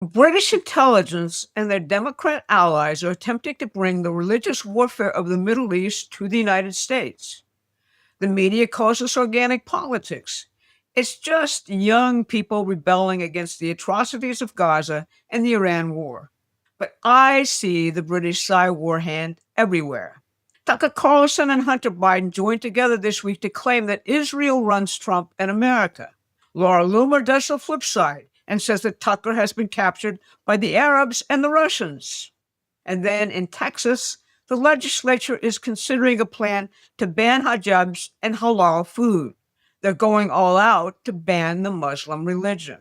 British intelligence and their Democrat allies are attempting to bring the religious warfare of the Middle East to the United States. The media calls this organic politics. It's just young people rebelling against the atrocities of Gaza and the Iran war. But I see the British side war hand everywhere. Tucker Carlson and Hunter Biden joined together this week to claim that Israel runs Trump and America. Laura Loomer does the flip side and says that Tucker has been captured by the Arabs and the Russians. And then in Texas, the legislature is considering a plan to ban hijabs and halal food. They're going all out to ban the Muslim religion.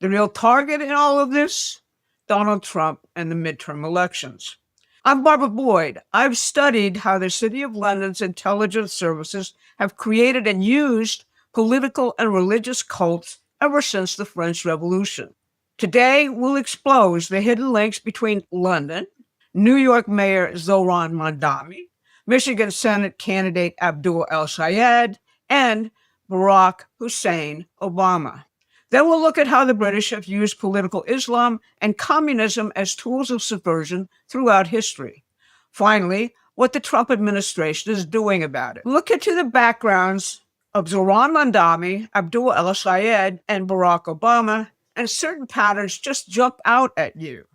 The real target in all of this? Donald Trump and the midterm elections. I'm Barbara Boyd. I've studied how the City of London's intelligence services have created and used political and religious cults ever since the French Revolution. Today, we'll expose the hidden links between London, New York Mayor Zohran Mamdani, Michigan Senate candidate Abdul El-Sayed, and Barack Hussein Obama. Then we'll look at how the British have used political Islam and communism as tools of subversion throughout history. Finally, what the Trump administration is doing about it. Look into the backgrounds of Zohran Mamdani, Abdul El-Sayed, and Barack Obama, and certain patterns just jump out at you.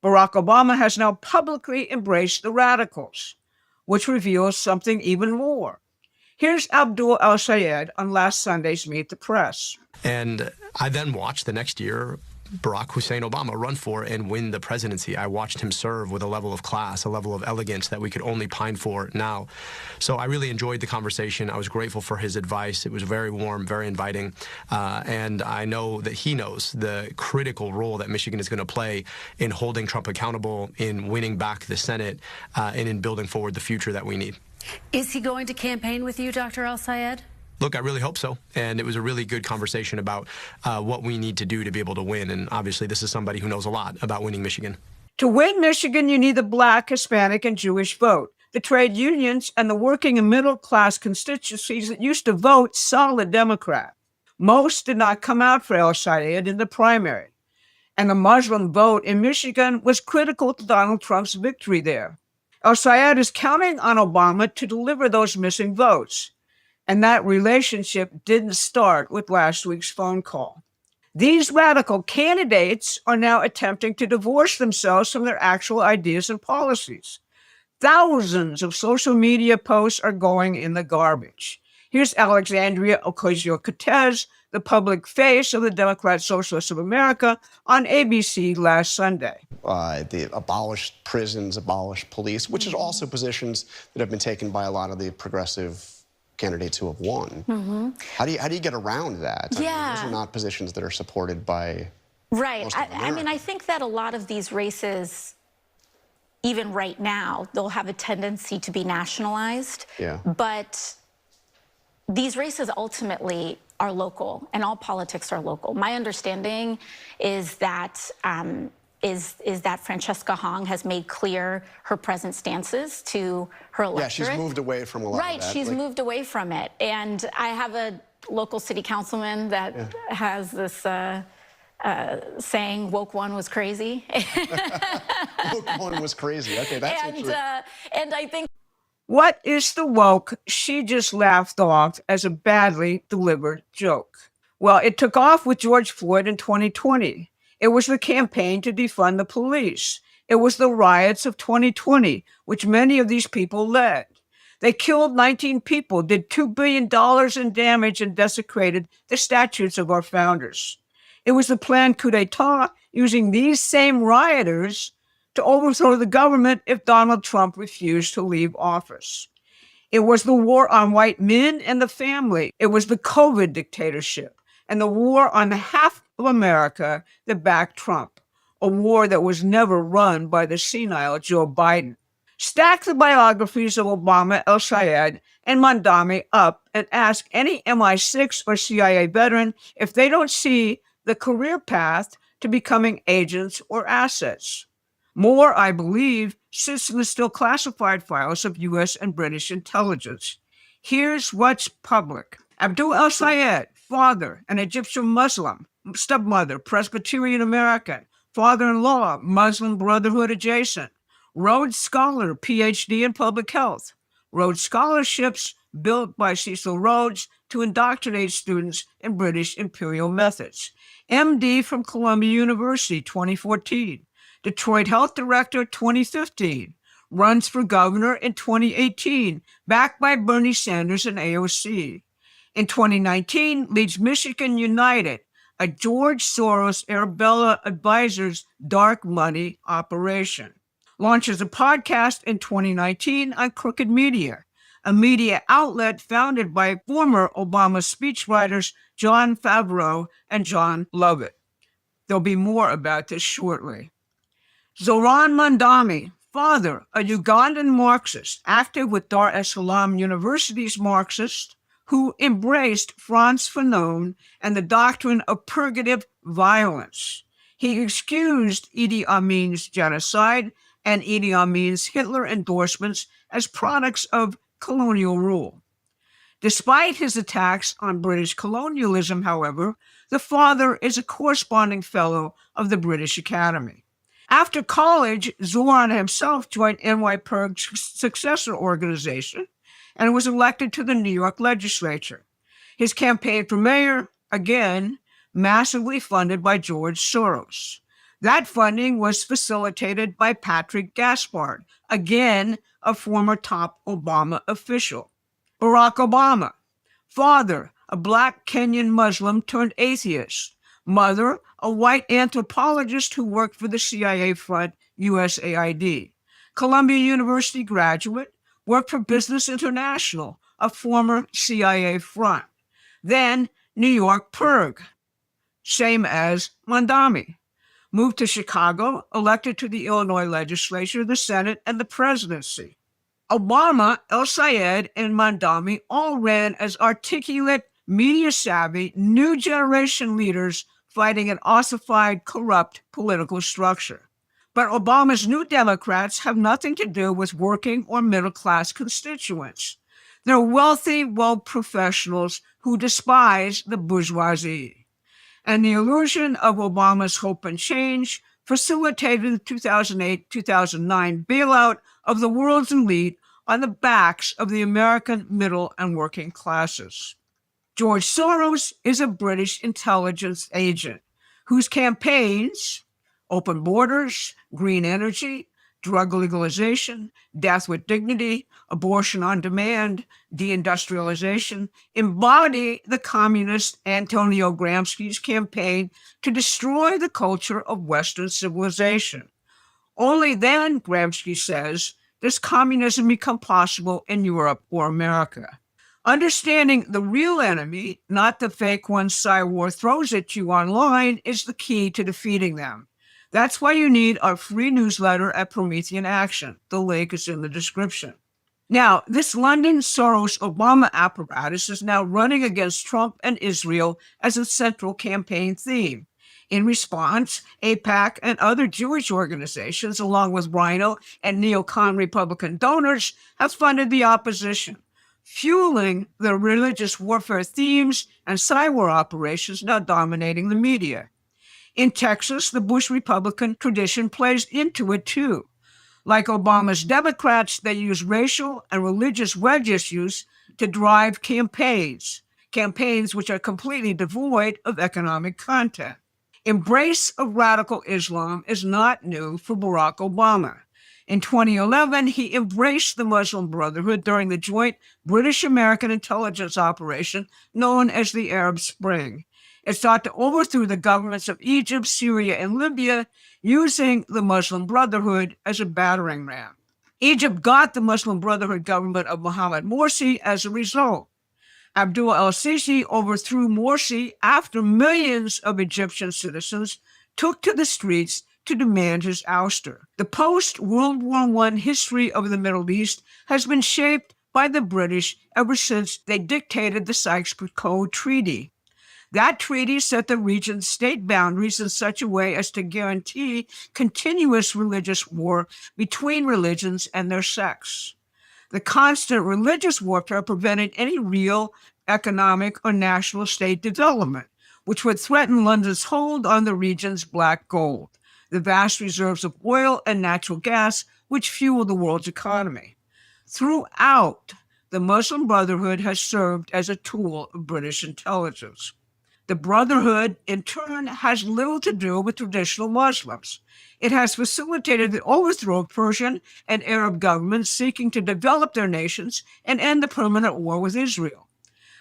Barack Obama has now publicly embraced the radicals, which reveals something even more. Here's Abdul El-Sayed on last Sunday's Meet the Press. And I then watched the next year Barack Hussein Obama run for and win the presidency. I watched him serve with a level of class, a level of elegance that we could only pine for now. So I really enjoyed the conversation. I was grateful for his advice. It was very warm, very inviting. And I know that he knows the critical role that Michigan is going to play in holding Trump accountable, in winning back the Senate, and in building forward the future that we need. Is he going to campaign with you, Dr. El-Sayed? Look, I really hope so. And it was a really good conversation about what we need to do to be able to win. And obviously, this is somebody who knows a lot about winning Michigan. To win Michigan, you need the Black, Hispanic, and Jewish vote. The trade unions and the working and middle class constituencies that used to vote solid Democrat. Most did not come out for El-Sayed in the primary. And the Muslim vote in Michigan was critical to Donald Trump's victory there. El-Sayed is counting on Obama to deliver those missing votes. And that relationship didn't start with last week's phone call. These radical candidates are now attempting to divorce themselves from their actual ideas and policies. Thousands of social media posts are going in the garbage. Here's Alexandria Ocasio-Cortez, the public face of the Democrat Socialists of America, on ABC last Sunday. They abolished prisons, abolished police, which is also positions that have been taken by a lot of the progressive candidates who have won. Mm-hmm. How do you get around that? Yeah. I mean, those are not positions that are supported by right. I mean, I think that a lot of these races, even right now, they'll have a tendency to be nationalized. Yeah. But these races ultimately are local, and all politics are local. My understanding is that that Francesca Hong has made clear her present stances to her electorate. Yeah, she's moved away from a lot of that. Right, she's moved away from it. And I have a local city councilman that has this saying, woke one was crazy. Woke one was crazy. Okay, that's interesting. And I think... What is the woke she just laughed off as a badly delivered joke? Well, it took off with George Floyd in 2020. It was the campaign to defund the police. It was the riots of 2020, which many of these people led. They killed 19 people, did $2 billion in damage, and desecrated the statues of our founders. It was the planned coup d'etat using these same rioters to overthrow the government if Donald Trump refused to leave office. It was the war on white men and the family. It was the COVID dictatorship and the war on half of America that backed Trump, a war that was never run by the senile Joe Biden. Stack the biographies of Obama, El-Sayed, and Mamdani up and ask any MI6 or CIA veteran if they don't see the career path to becoming agents or assets. More, I believe, sits in the still classified files of U.S. and British intelligence. Here's what's public. Abdul El-Sayed, father, an Egyptian Muslim, stepmother, Presbyterian American, Father-in-law, Muslim Brotherhood adjacent. Rhodes Scholar, PhD in public health. Rhodes Scholarships built by Cecil Rhodes to indoctrinate students in British imperial methods. MD from Columbia University, 2014. Detroit Health Director, 2015. Runs for governor in 2018, backed by Bernie Sanders and AOC. In 2019, leads Michigan United, a George Soros Arabella Advisors dark money operation. Launches a podcast in 2019 on Crooked Media, a media outlet founded by former Obama speechwriters Jon Favreau and John Lovett. There'll be more about this shortly. Zoran Mandami, father, a Ugandan Marxist, active with Dar es Salaam University's Marxists, who embraced Frantz Fanon and the doctrine of purgative violence. He excused Idi Amin's genocide and Idi Amin's Hitler endorsements as products of colonial rule. Despite his attacks on British colonialism, however, the father is a corresponding fellow of the British Academy. After college, Zoran himself joined NYPIRG's successor organization and was elected to the New York legislature. His campaign for mayor, again, massively funded by George Soros. That funding was facilitated by Patrick Gaspard, again, a former top Obama official. Barack Obama, father, a black Kenyan Muslim turned atheist. Mother, a white anthropologist who worked for the CIA front, USAID. Columbia University graduate, worked for Business International, a former CIA front. Then New York PIRG, same as Mandami. Moved to Chicago, elected to the Illinois legislature, the Senate, and the presidency. Obama, El Sayed, and Mandami all ran as articulate, media-savvy, new generation leaders fighting an ossified, corrupt political structure. But Obama's New Democrats have nothing to do with working or middle-class constituents. They're wealthy, woke professionals who despise the bourgeoisie. And the illusion of Obama's hope and change facilitated the 2008-2009 bailout of the world's elite on the backs of the American middle and working classes. George Soros is a British intelligence agent whose campaigns, open borders, green energy, drug legalization, death with dignity, abortion on demand, deindustrialization, embody the communist Antonio Gramsci's campaign to destroy the culture of Western civilization. Only then, Gramsci says, does communism become possible in Europe or America. Understanding the real enemy, not the fake one Psywar throws at you online, is the key to defeating them. That's why you need our free newsletter at Promethean Action. The link is in the description. Now, this London Soros-Obama apparatus is now running against Trump and Israel as a central campaign theme. In response, AIPAC and other Jewish organizations, along with Rhino and neocon Republican donors, have funded the opposition, fueling the religious warfare themes and cyber operations now dominating the media. In Texas, the Bush Republican tradition plays into it too. Like Obama's Democrats, they use racial and religious wedge issues to drive campaigns which are completely devoid of economic content. Embrace of radical Islam is not new for Barack Obama. In 2011, he embraced the Muslim Brotherhood during the joint British-American intelligence operation known as the Arab Spring. It sought to overthrow the governments of Egypt, Syria, and Libya using the Muslim Brotherhood as a battering ram. Egypt got the Muslim Brotherhood government of Mohammed Morsi as a result. Abdul el-Sisi overthrew Morsi after millions of Egyptian citizens took to the streets to demand his ouster. The post-World War I history of the Middle East has been shaped by the British ever since they dictated the Sykes-Picot Treaty. That treaty set the region's state boundaries in such a way as to guarantee continuous religious war between religions and their sects. The constant religious warfare prevented any real economic or national state development, which would threaten London's hold on the region's black gold. the vast reserves of oil and natural gas which fuel the world's economy. Throughout, the Muslim Brotherhood has served as a tool of British intelligence. The Brotherhood, in turn, has little to do with traditional Muslims. It has facilitated the overthrow of Persian and Arab governments seeking to develop their nations and end the permanent war with Israel.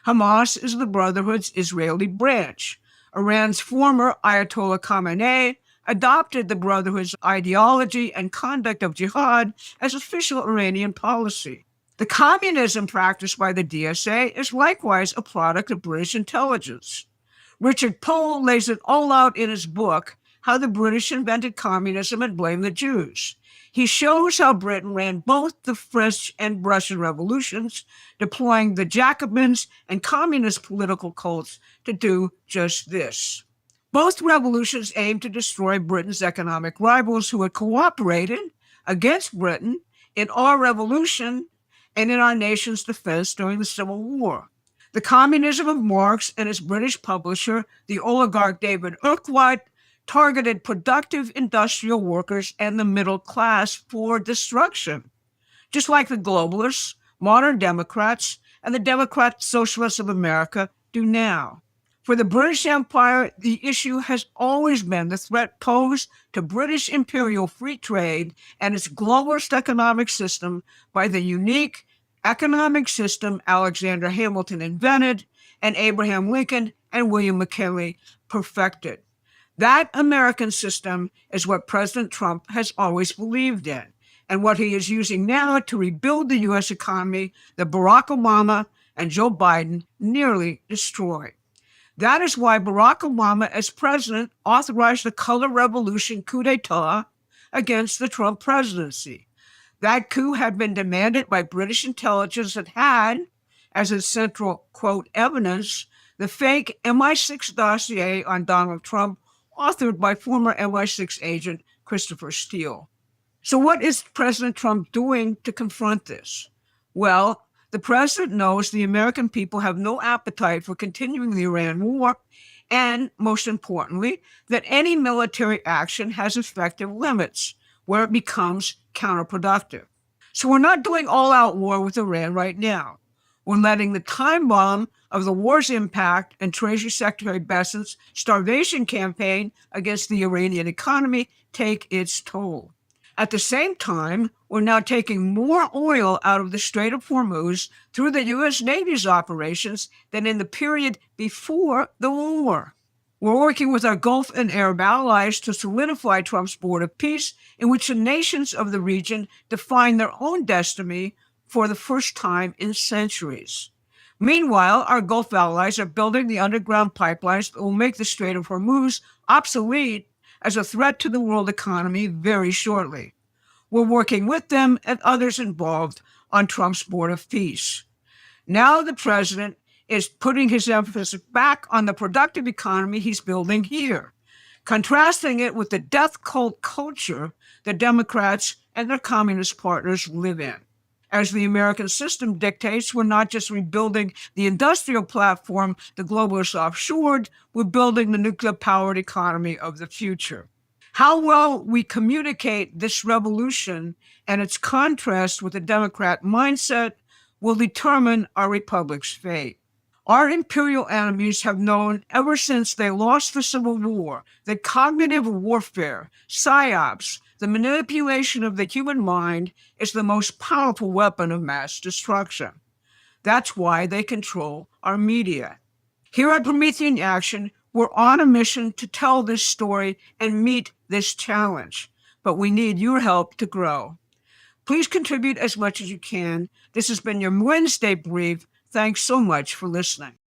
Hamas is the Brotherhood's Israeli branch. Iran's former Ayatollah Khamenei adopted the Brotherhood's ideology and conduct of jihad as official Iranian policy. The communism practiced by the DSA is likewise a product of British intelligence. Richard Pohl lays it all out in his book, How the British Invented Communism and Blamed the Jews. He shows how Britain ran both the French and Russian revolutions, deploying the Jacobins and communist political cults to do just this. Both revolutions aimed to destroy Britain's economic rivals who had cooperated against Britain in our revolution and in our nation's defense during the Civil War. The communism of Marx and his British publisher, the oligarch David Urquhart, targeted productive industrial workers and the middle class for destruction, just like the globalists, modern Democrats, and the Democrat Socialists of America do now. For the British Empire, the issue has always been the threat posed to British imperial free trade and its globalist economic system by the unique economic system Alexander Hamilton invented and Abraham Lincoln and William McKinley perfected. That American system is what President Trump has always believed in, and what he is using now to rebuild the U.S. economy that Barack Obama and Joe Biden nearly destroyed. That is why Barack Obama, as president, authorized the color revolution coup d'etat against the Trump presidency. That coup had been demanded by British intelligence that had, as its central, quote, evidence, the fake MI6 dossier on Donald Trump, authored by former MI6 agent Christopher Steele. So what is President Trump doing to confront this? Well, the president knows the American people have no appetite for continuing the Iran war, and, most importantly, that any military action has effective limits where it becomes counterproductive. So we're not doing all-out war with Iran right now. We're letting the time bomb of the war's impact and Treasury Secretary Bessent's starvation campaign against the Iranian economy take its toll. At the same time, we're now taking more oil out of the Strait of Hormuz through the U.S. Navy's operations than in the period before the war. We're working with our Gulf and Arab allies to solidify Trump's board of peace, in which the nations of the region define their own destiny for the first time in centuries. Meanwhile, our Gulf allies are building the underground pipelines that will make the Strait of Hormuz obsolete as a threat to the world economy very shortly. We're working with them and others involved on Trump's board of peace. Now the president is putting his emphasis back on the productive economy he's building here, contrasting it with the death cult culture the Democrats and their communist partners live in. As the American system dictates, we're not just rebuilding the industrial platform the globalists offshored, we're building the nuclear-powered economy of the future. How well we communicate this revolution and its contrast with the Democrat mindset will determine our republic's fate. Our imperial enemies have known ever since they lost the Civil War that cognitive warfare, psyops, the manipulation of the human mind is the most powerful weapon of mass destruction. That's why they control our media. Here at Promethean Action, we're on a mission to tell this story and meet this challenge, but we need your help to grow. Please contribute as much as you can. This has been your Wednesday Brief. Thanks so much for listening.